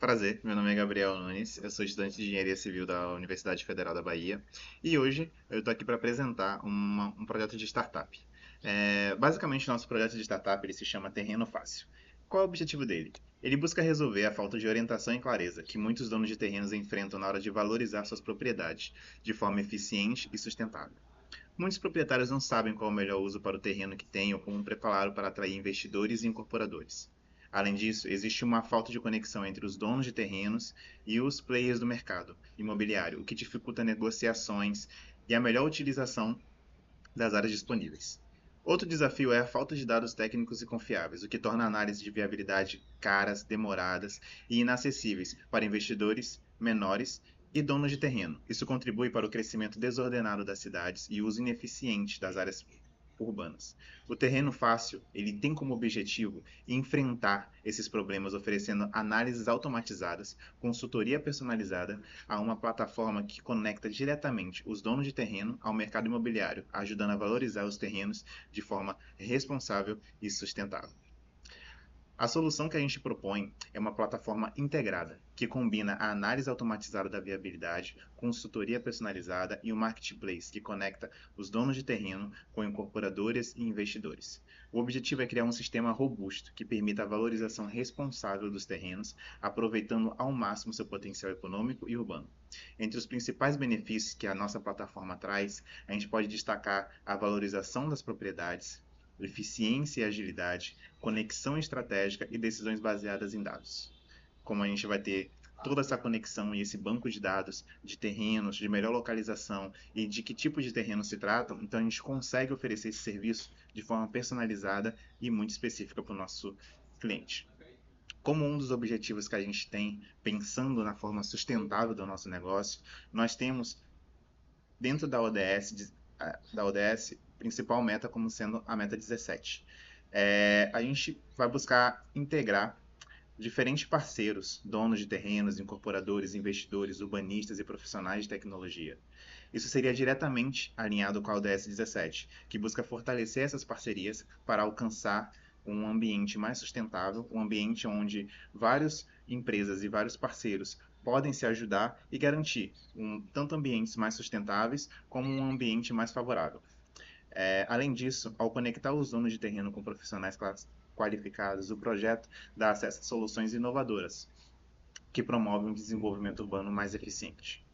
Prazer, meu nome é Gabriel Nunes, eu sou estudante de Engenharia Civil da Universidade Federal da Bahia e hoje eu estou aqui para apresentar um projeto de startup. Basicamente, nosso projeto de startup ele se chama Terreno Fácil. Qual é o objetivo dele? Ele busca resolver a falta de orientação e clareza que muitos donos de terrenos enfrentam na hora de valorizar suas propriedades de forma eficiente e sustentável. Muitos proprietários não sabem qual é o melhor uso para o terreno que têm ou como prepará-lo para atrair investidores e incorporadores. Além disso, existe uma falta de conexão entre os donos de terrenos e os players do mercado imobiliário, o que dificulta negociações e a melhor utilização das áreas disponíveis. Outro desafio é a falta de dados técnicos e confiáveis, o que torna a análise de viabilidade caras, demoradas e inacessíveis para investidores menores e donos de terreno. Isso contribui para o crescimento desordenado das cidades e o uso ineficiente das áreas urbanas. O terreno fácil, ele tem como objetivo enfrentar esses problemas oferecendo análises automatizadas, consultoria personalizada a uma plataforma que conecta diretamente os donos de terreno ao mercado imobiliário, ajudando a valorizar os terrenos de forma responsável e sustentável. A solução que a gente propõe é uma plataforma integrada, que combina a análise automatizada da viabilidade, consultoria personalizada e um marketplace que conecta os donos de terreno com incorporadores e investidores. O objetivo é criar um sistema robusto que permita a valorização responsável dos terrenos, aproveitando ao máximo seu potencial econômico e urbano. Entre os principais benefícios que a nossa plataforma traz, a gente pode destacar a valorização das propriedades, eficiência e agilidade, conexão estratégica e decisões baseadas em dados. Como a gente vai ter toda essa conexão e esse banco de dados de terrenos, de melhor localização e de que tipo de terreno se trata, então a gente consegue oferecer esse serviço de forma personalizada e muito específica para o nosso cliente. Como um dos objetivos que a gente tem, pensando na forma sustentável do nosso negócio, nós temos dentro da ODS, principal meta como sendo a meta 17. A gente vai buscar integrar diferentes parceiros, donos de terrenos, incorporadores, investidores, urbanistas e profissionais de tecnologia. Isso seria diretamente alinhado com a ODS 17, que busca fortalecer essas parcerias para alcançar um ambiente mais sustentável, um ambiente onde várias empresas e vários parceiros podem se ajudar e garantir tanto ambientes mais sustentáveis como um ambiente mais favorável. Além disso, ao conectar os donos de terreno com profissionais qualificados, o projeto dá acesso a soluções inovadoras que promovem um desenvolvimento urbano mais eficiente.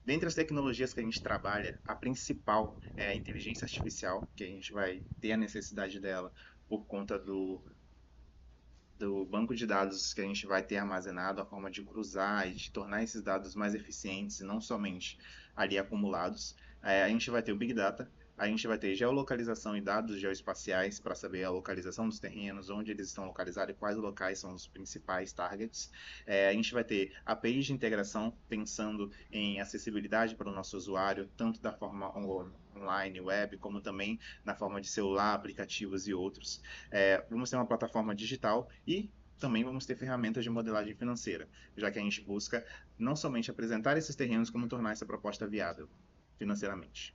Dentre as tecnologias que a gente trabalha, a principal é a inteligência artificial, que a gente vai ter a necessidade dela por conta do banco de dados que a gente vai ter armazenado, a forma de cruzar e de tornar esses dados mais eficientes e não somente ali acumulados. A gente vai ter o Big Data, a gente vai ter geolocalização e dados geoespaciais para saber a localização dos terrenos, onde eles estão localizados e quais locais são os principais targets. A gente vai ter APIs de integração, pensando em acessibilidade para o nosso usuário, tanto da forma online, web, como também na forma de celular, aplicativos e outros. Vamos ter uma plataforma digital e também vamos ter ferramentas de modelagem financeira, já que a gente busca não somente apresentar esses terrenos, como tornar essa proposta viável financeiramente.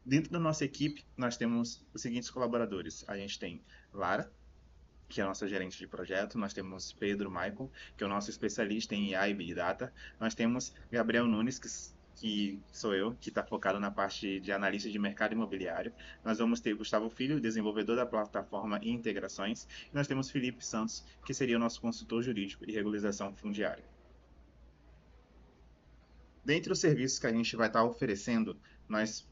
Dentro da nossa equipe, nós temos os seguintes colaboradores. A gente tem Lara, que é a nossa gerente de projeto. Nós temos Pedro Michael, que é o nosso especialista em AI e Big Data. Nós temos Gabriel Nunes, que sou eu, que está focado na parte de analista de mercado imobiliário. Nós vamos ter Gustavo Filho, desenvolvedor da plataforma e integrações. E nós temos Felipe Santos, que seria o nosso consultor jurídico e regularização fundiária. Dentre os serviços que a gente vai estar oferecendo, nós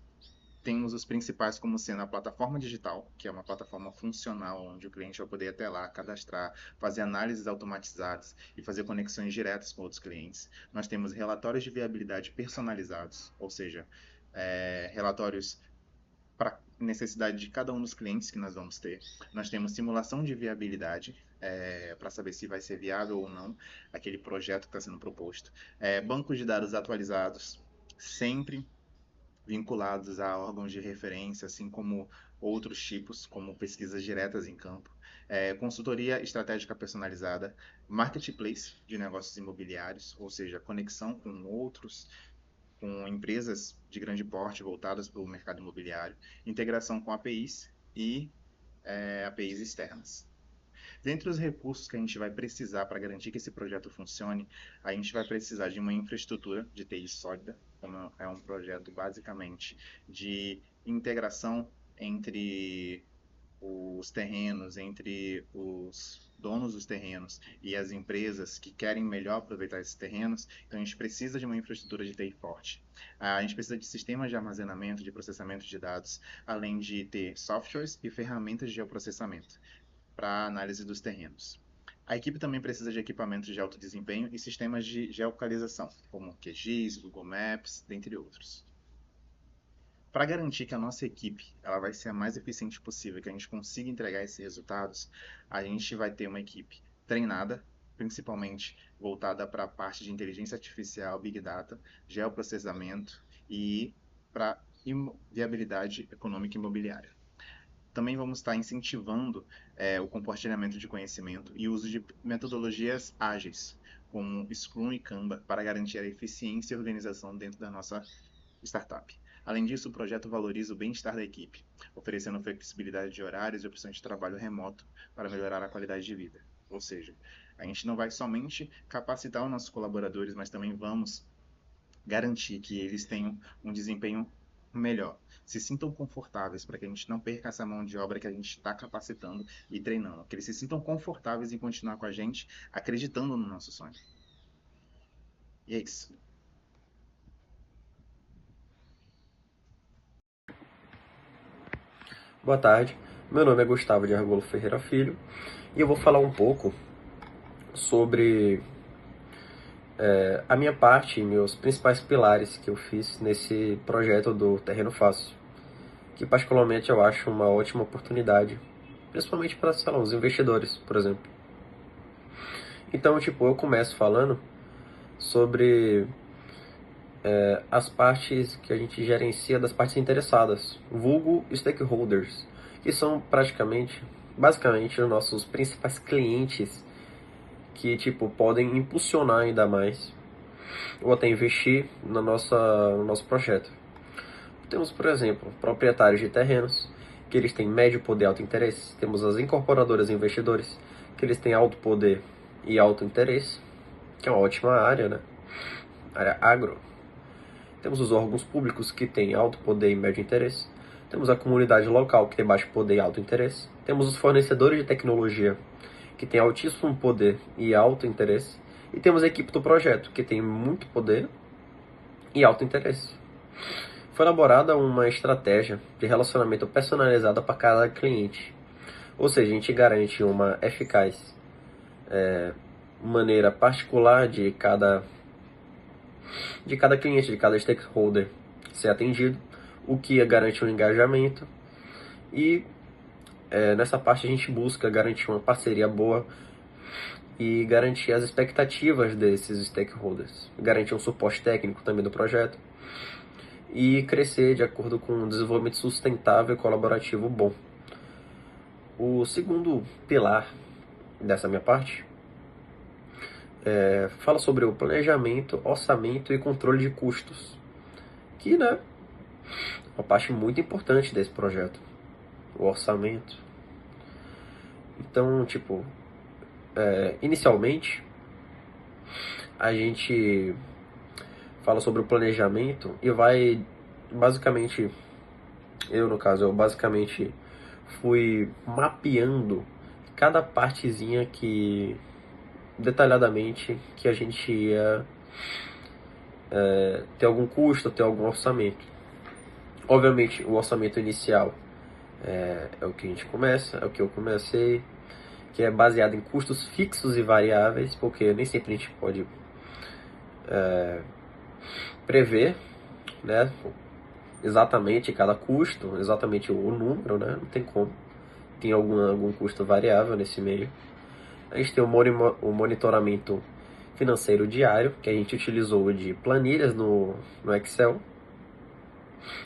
temos os principais como sendo a plataforma digital, que é uma plataforma funcional, onde o cliente vai poder até lá cadastrar, fazer análises automatizadas e fazer conexões diretas com outros clientes. Nós temos relatórios de viabilidade personalizados, ou seja, relatórios para necessidade de cada um dos clientes que nós vamos ter. Nós temos simulação de viabilidade, para saber se vai ser viável ou não aquele projeto que está sendo proposto. Bancos de dados atualizados, sempre vinculados a órgãos de referência, assim como outros tipos, como pesquisas diretas em campo, consultoria estratégica personalizada, marketplace de negócios imobiliários, ou seja, conexão com outros, com empresas de grande porte voltadas para o mercado imobiliário, integração com APIs e APIs externas. Dentre os recursos que a gente vai precisar para garantir que esse projeto funcione, a gente vai precisar de uma infraestrutura de TI sólida, como é um projeto basicamente de integração entre os terrenos, entre os donos dos terrenos e as empresas que querem melhor aproveitar esses terrenos. Então a gente precisa de uma infraestrutura de TI forte. A gente precisa de sistemas de armazenamento, de processamento de dados, além de ter softwares e ferramentas de geoprocessamento para análise dos terrenos. A equipe também precisa de equipamentos de alto desempenho e sistemas de geolocalização, como QGIS, Google Maps, dentre outros. Para garantir que a nossa equipe ela vai ser a mais eficiente possível, que a gente consiga entregar esses resultados, a gente vai ter uma equipe treinada, principalmente voltada para a parte de inteligência artificial, Big Data, geoprocessamento e para viabilidade econômica e imobiliária. Também vamos estar incentivando o compartilhamento de conhecimento e o uso de metodologias ágeis, como Scrum e Kanban, para garantir a eficiência e organização dentro da nossa startup. Além disso, o projeto valoriza o bem-estar da equipe, oferecendo flexibilidade de horários e opções de trabalho remoto para melhorar a qualidade de vida. Ou seja, a gente não vai somente capacitar os nossos colaboradores, mas também vamos garantir que eles tenham um desempenho melhor. Se sintam confortáveis para que a gente não perca essa mão de obra que a gente está capacitando e treinando. Que eles se sintam confortáveis em continuar com a gente, acreditando no nosso sonho. E é isso. Boa tarde, meu nome é Gustavo de Argolo Ferreira Filho e eu vou falar um pouco sobre a minha parte e meus principais pilares que eu fiz nesse projeto do Terreno Fácil, que particularmente eu acho uma ótima oportunidade, principalmente para, sei lá, os investidores, por exemplo. Então, eu começo falando sobre as partes que a gente gerencia das partes interessadas, vulgo stakeholders, que são basicamente, os nossos principais clientes que, podem impulsionar ainda mais ou até investir no nosso projeto. Temos, por exemplo, proprietários de terrenos, que eles têm médio poder e alto interesse. Temos as incorporadoras e investidores, que eles têm alto poder e alto interesse, que é uma ótima área, né? Área agro. Temos os órgãos públicos, que têm alto poder e médio interesse. Temos a comunidade local, que tem baixo poder e alto interesse. Temos os fornecedores de tecnologia, que tem altíssimo poder e alto interesse. E temos a equipe do projeto, que tem muito poder e alto interesse. Foi elaborada uma estratégia de relacionamento personalizada para cada cliente. Ou seja, a gente garante uma eficaz maneira particular de cada cliente, de cada stakeholder ser atendido, o que garante um engajamento. E nessa parte a gente busca garantir uma parceria boa e garantir as expectativas desses stakeholders, garantir um suporte técnico também do projeto e crescer de acordo com um desenvolvimento sustentável e colaborativo bom. O segundo pilar dessa minha parte fala sobre o planejamento, orçamento e controle de custos, que, né, é uma parte muito importante desse projeto, o orçamento. Então, inicialmente, a gente fala sobre o planejamento e vai, basicamente, eu basicamente fui mapeando cada partezinha detalhadamente, que a gente ia ter algum custo, ter algum orçamento. Obviamente, o orçamento inicial é o que a gente começa, é o que eu comecei, que é baseado em custos fixos e variáveis, porque nem sempre a gente pode prever, né, exatamente cada custo, exatamente o número, né, não tem como. Tem algum custo variável nesse meio. A gente tem o monitoramento financeiro diário, que a gente utilizou de planilhas no Excel.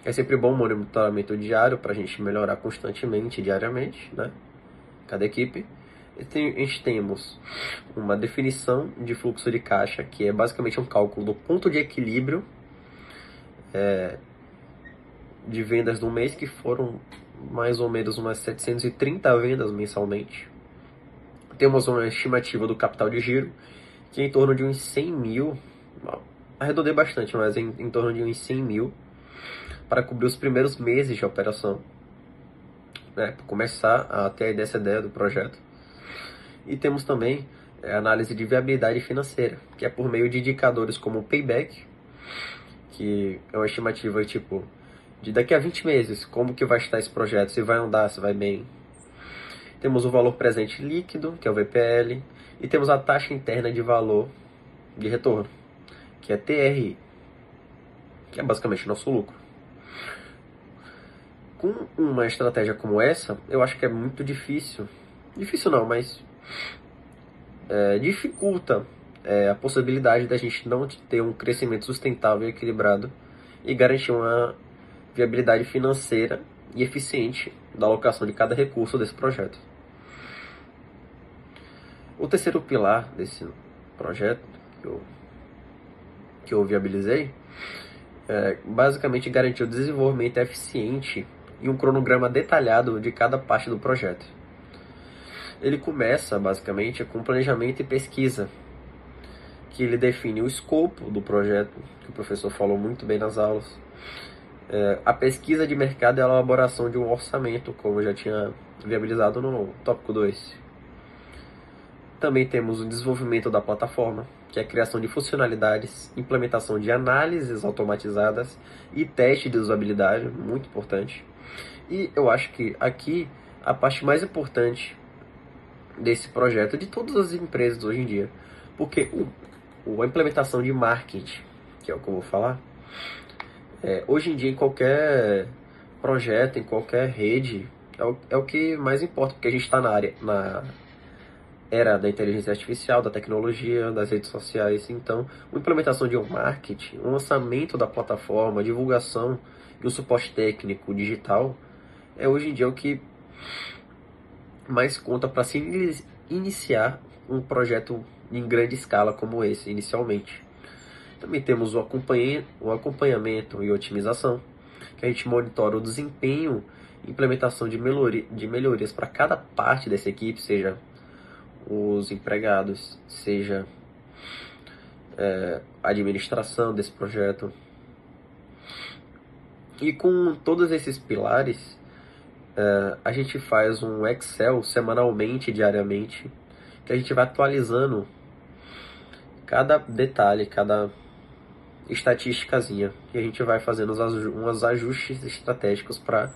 É sempre bom o monitoramento diário para a gente melhorar constantemente, diariamente, né? Cada equipe. A gente temos uma definição de fluxo de caixa, que é basicamente um cálculo do ponto de equilíbrio de vendas do mês, que foram mais ou menos umas 730 vendas mensalmente. Temos uma estimativa do capital de giro, que é em torno de uns 100 mil, arredondei bastante, mas em torno de uns 100 mil, para cobrir os primeiros meses de operação, né, para começar a ter essa ideia do projeto. E temos também a análise de viabilidade financeira, que é por meio de indicadores como o payback, que é uma estimativa tipo de daqui a 20 meses, como que vai estar esse projeto, se vai andar, se vai bem. Temos o valor presente líquido, que é o VPL, e temos a taxa interna de valor de retorno, que é TRI, que é basicamente o nosso lucro. Com uma estratégia como essa, eu acho que é muito difícil não, mas dificulta a possibilidade da gente não ter um crescimento sustentável e equilibrado e garantir uma viabilidade financeira e eficiente da alocação de cada recurso desse projeto. O terceiro pilar desse projeto que eu viabilizei é basicamente garantir o desenvolvimento eficiente e um cronograma detalhado de cada parte do projeto. Ele começa basicamente com planejamento e pesquisa, que ele define o escopo do projeto, que o professor falou muito bem nas aulas, a pesquisa de mercado e a elaboração de um orçamento, como eu já tinha viabilizado no tópico 2. Também temos o desenvolvimento da plataforma, que é a criação de funcionalidades, implementação de análises automatizadas e teste de usabilidade, muito importante. E eu acho que aqui a parte mais importante desse projeto, de todas as empresas hoje em dia, porque a implementação de marketing, que é o que eu vou falar, hoje em dia em qualquer projeto, em qualquer rede, é o que mais importa, porque a gente está na era da inteligência artificial, da tecnologia, das redes sociais. Então, a implementação de um marketing, o lançamento da plataforma, a divulgação e o suporte técnico digital hoje em dia o que mais conta para se iniciar um projeto em grande escala como esse, inicialmente. Também temos o acompanhamento e otimização, que a gente monitora o desempenho e implementação de melhorias para cada parte dessa equipe, seja os empregados, seja a administração desse projeto. E com todos esses pilares, a gente faz um Excel semanalmente, diariamente, que a gente vai atualizando cada detalhe, cada estatísticazinha, e a gente vai fazendo uns ajustes estratégicos para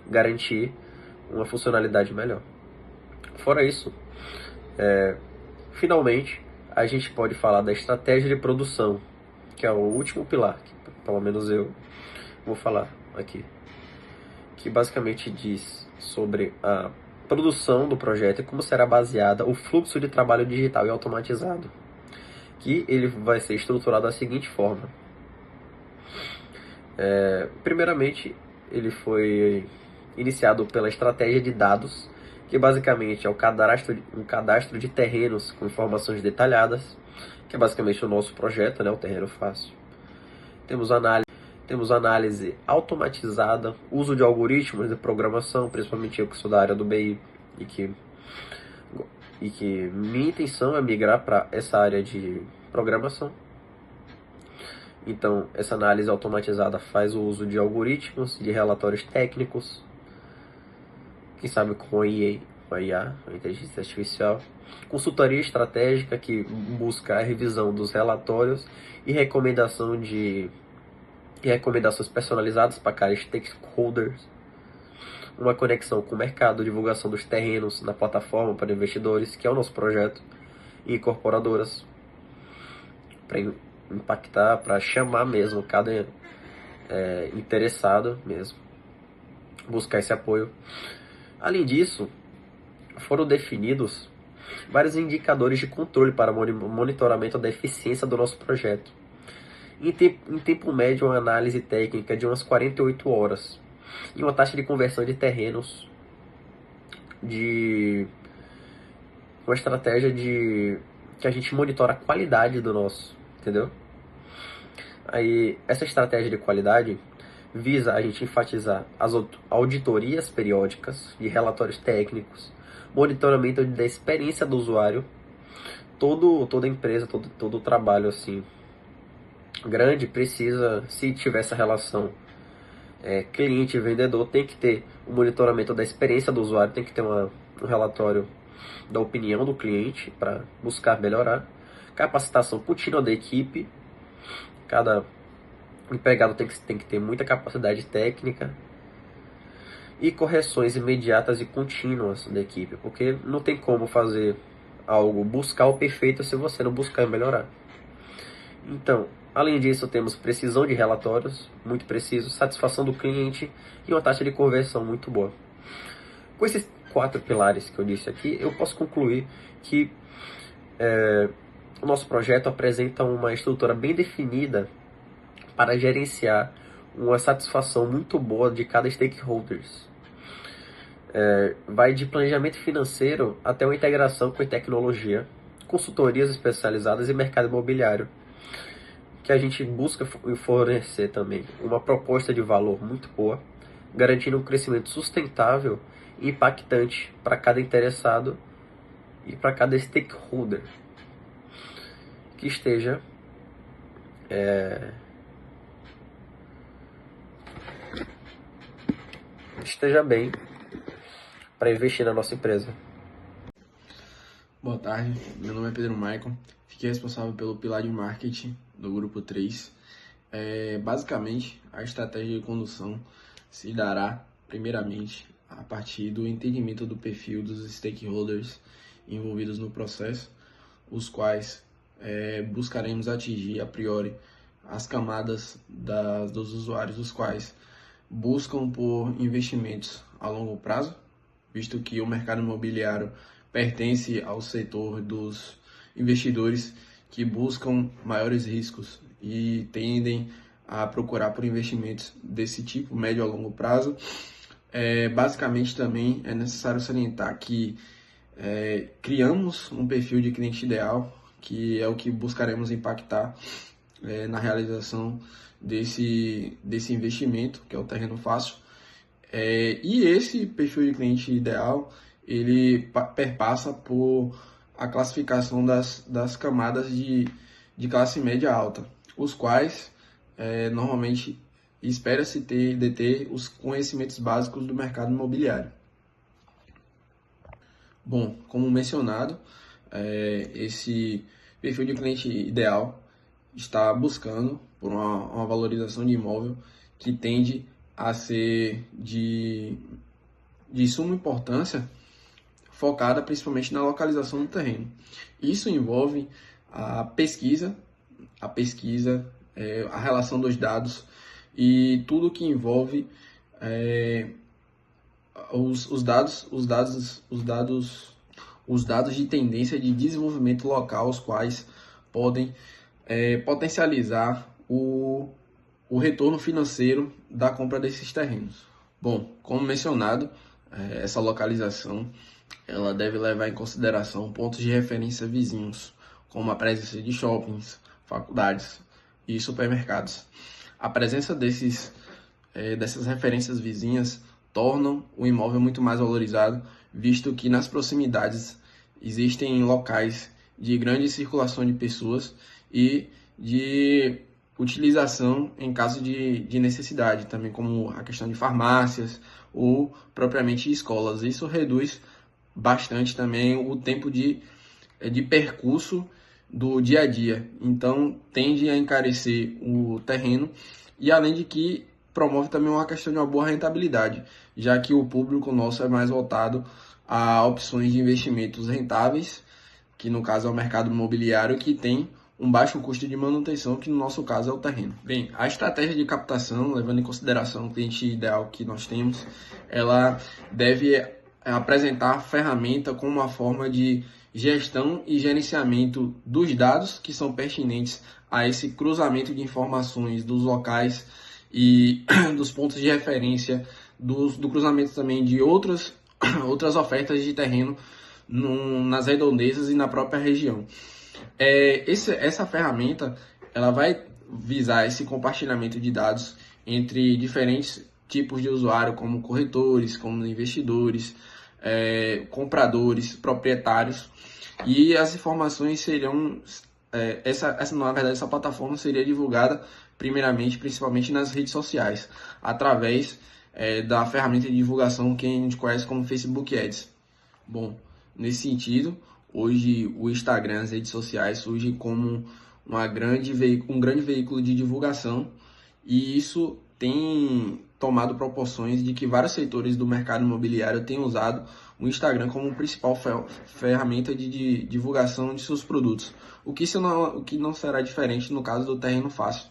garantir uma funcionalidade melhor. Fora isso, finalmente, a gente pode falar da estratégia de produção, que é o último pilar, que pelo menos eu vou falar aqui, que basicamente diz sobre a produção do projeto e como será baseada o fluxo de trabalho digital e automatizado, que ele vai ser estruturado da seguinte forma. Primeiramente, ele foi iniciado pela estratégia de dados, que basicamente é um cadastro de terrenos com informações detalhadas, que é basicamente o nosso projeto, né, o Terreno Fácil. Temos análise automatizada, uso de algoritmos de programação, principalmente eu que sou da área do BI e que minha intenção é migrar para essa área de programação. Então, essa análise automatizada faz o uso de algoritmos, de relatórios técnicos, quem sabe com a IA, a inteligência artificial, consultoria estratégica, que busca a revisão dos relatórios e recomendações personalizadas para cada stakeholders, uma conexão com o mercado, divulgação dos terrenos na plataforma para investidores, que é o nosso projeto, e incorporadoras, para impactar, para chamar mesmo cada interessado mesmo, buscar esse apoio. Além disso, foram definidos vários indicadores de controle para monitoramento da eficiência do nosso projeto. Em tempo médio, uma análise técnica de umas 48 horas e uma taxa de conversão de terrenos uma estratégia que a gente monitora a qualidade do nosso, entendeu? Aí, essa estratégia de qualidade visa a gente enfatizar as auditorias periódicas de relatórios técnicos, monitoramento da experiência do usuário. Toda empresa, todo trabalho assim grande precisa, se tiver essa relação cliente e vendedor, tem que ter o monitoramento da experiência do usuário, tem que ter um relatório da opinião do cliente para buscar melhorar, capacitação contínua da equipe, cada empregado tem que ter muita capacidade técnica, e correções imediatas e contínuas da equipe, porque não tem como fazer algo, buscar o perfeito se você não buscar melhorar. Então, além disso, temos precisão de relatórios, muito preciso, satisfação do cliente e uma taxa de conversão muito boa. Com esses 4 pilares que eu disse aqui, eu posso concluir que o nosso projeto apresenta uma estrutura bem definida para gerenciar uma satisfação muito boa de cada stakeholder. Vai de planejamento financeiro até uma integração com a tecnologia, consultorias especializadas e mercado imobiliário, que a gente busca fornecer também uma proposta de valor muito boa, garantindo um crescimento sustentável e impactante para cada interessado e para cada stakeholder que esteja bem para investir na nossa empresa. Boa tarde, meu nome é Pedro Maicon, fiquei responsável pelo pilar de marketing do Grupo 3. Basicamente, a estratégia de condução se dará, primeiramente, a partir do entendimento do perfil dos stakeholders envolvidos no processo, os quais buscaremos atingir, a priori, as camadas dos usuários, os quais buscam por investimentos a longo prazo, visto que o mercado imobiliário pertence ao setor dos investidores que buscam maiores riscos e tendem a procurar por investimentos desse tipo, médio a longo prazo. Basicamente, também é necessário salientar que criamos um perfil de cliente ideal, que é o que buscaremos impactar na realização desse investimento, que é o Terreno Fácil. E esse perfil de cliente ideal, ele perpassa por a classificação das camadas de classe média alta, os quais normalmente espera-se deter os conhecimentos básicos do mercado imobiliário. Bom, como mencionado, esse perfil de cliente ideal está buscando por uma valorização de imóvel que tende a ser de suma importância, focada principalmente na localização do terreno. Isso envolve a pesquisa, a relação dos dados e tudo que envolve os dados de tendência de desenvolvimento local, os quais podem potencializar o retorno financeiro da compra desses terrenos. Bom, como mencionado, essa localização ela deve levar em consideração pontos de referência vizinhos, como a presença de shoppings, faculdades e supermercados. A presença dessas referências vizinhas tornam o imóvel muito mais valorizado, visto que nas proximidades existem locais de grande circulação de pessoas e de utilização em caso de necessidade, também como a questão de farmácias ou propriamente escolas. Isso reduz bastante também o tempo de percurso do dia a dia, então tende a encarecer o terreno e além de que promove também uma questão de uma boa rentabilidade, já que o público nosso é mais voltado a opções de investimentos rentáveis, que no caso é o mercado imobiliário, que tem um baixo custo de manutenção, que no nosso caso é o terreno. Bem, a estratégia de captação, levando em consideração o cliente ideal que nós temos, ela deve apresentar a ferramenta como uma forma de gestão e gerenciamento dos dados que são pertinentes a esse cruzamento de informações dos locais e dos pontos de referência, do cruzamento também de outras ofertas de terreno nas redondezas e na própria região. Essa ferramenta ela vai visar esse compartilhamento de dados entre diferentes tipos de usuário, como corretores, como investidores, compradores, proprietários, e as informações seriam, na verdade, essa plataforma seria divulgada primeiramente, principalmente nas redes sociais, através da ferramenta de divulgação que a gente conhece como Facebook Ads. Bom, nesse sentido, hoje o Instagram, as redes sociais surgem como um grande veículo de divulgação, e isso tem tomado proporções de que vários setores do mercado imobiliário têm usado o Instagram como principal ferramenta de divulgação de seus produtos, o que não será diferente no caso do Terreno Fácil.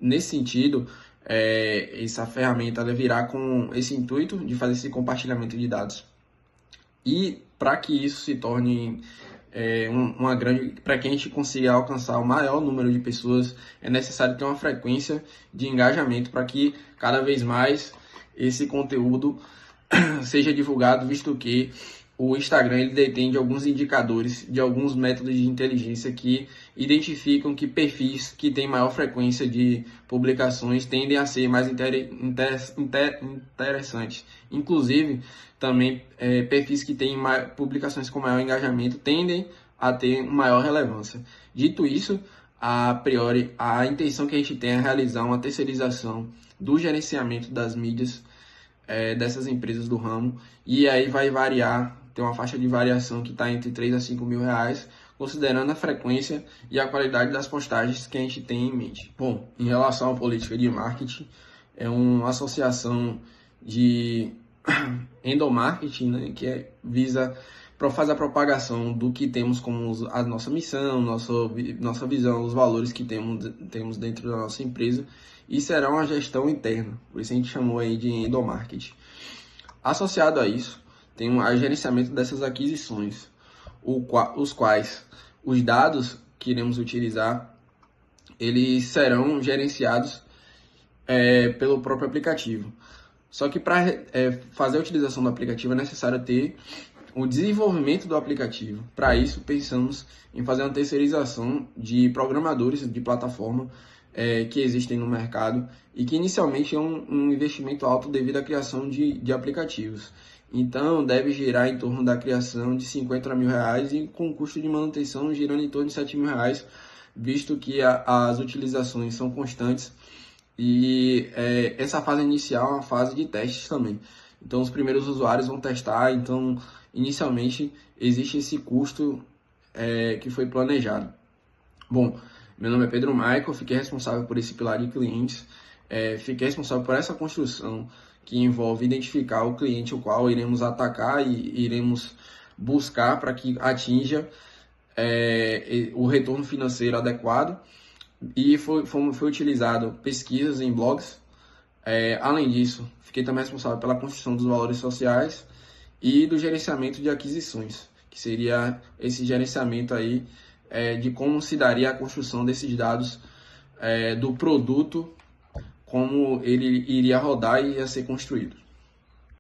Nesse sentido, essa ferramenta ela virá com esse intuito de fazer esse compartilhamento de dados. E para que isso se torne para que a gente consiga alcançar o maior número de pessoas, é necessário ter uma frequência de engajamento para que cada vez mais esse conteúdo seja divulgado, visto que o Instagram ele detém de alguns indicadores, de alguns métodos de inteligência que identificam que perfis que têm maior frequência de publicações tendem a ser mais interessantes. Inclusive, também perfis que têm publicações com maior engajamento tendem a ter maior relevância. Dito isso, a priori, a intenção que a gente tem é realizar uma terceirização do gerenciamento das mídias dessas empresas do ramo, e aí vai variar, tem uma faixa de variação que está entre 3 a 5 mil reais, considerando a frequência e a qualidade das postagens que a gente tem em mente. Bom, em relação à política de marketing, é uma associação de endomarketing, né, que visa fazer a propagação do que temos como a nossa missão, nossa visão, os valores que temos dentro da nossa empresa, e será uma gestão interna, por isso a gente chamou aí de endomarketing. Associado a isso, tem o gerenciamento dessas aquisições, os quais os dados que iremos utilizar, eles serão gerenciados pelo próprio aplicativo. Só que para fazer a utilização do aplicativo é necessário ter o desenvolvimento do aplicativo. Para isso, pensamos em fazer uma terceirização de programadores de plataforma que existem no mercado e que inicialmente é um investimento alto devido à criação de aplicativos. Então, deve girar em torno da criação de 50 mil reais e com custo de manutenção girando em torno de 7 mil reais, visto que as utilizações são constantes e essa fase inicial é uma fase de testes também. Então, os primeiros usuários vão testar, então, inicialmente, existe esse custo que foi planejado. Bom, meu nome é Pedro Michael, fiquei responsável por esse pilar de clientes, fiquei responsável por essa construção que envolve identificar o cliente o qual iremos atacar e iremos buscar para que atinja o retorno financeiro adequado, e foi utilizado pesquisas em blogs. Além disso, fiquei também responsável pela construção dos valores sociais e do gerenciamento de aquisições, que seria esse gerenciamento aí de como se daria a construção desses dados do produto, como ele iria rodar e ia ser construído.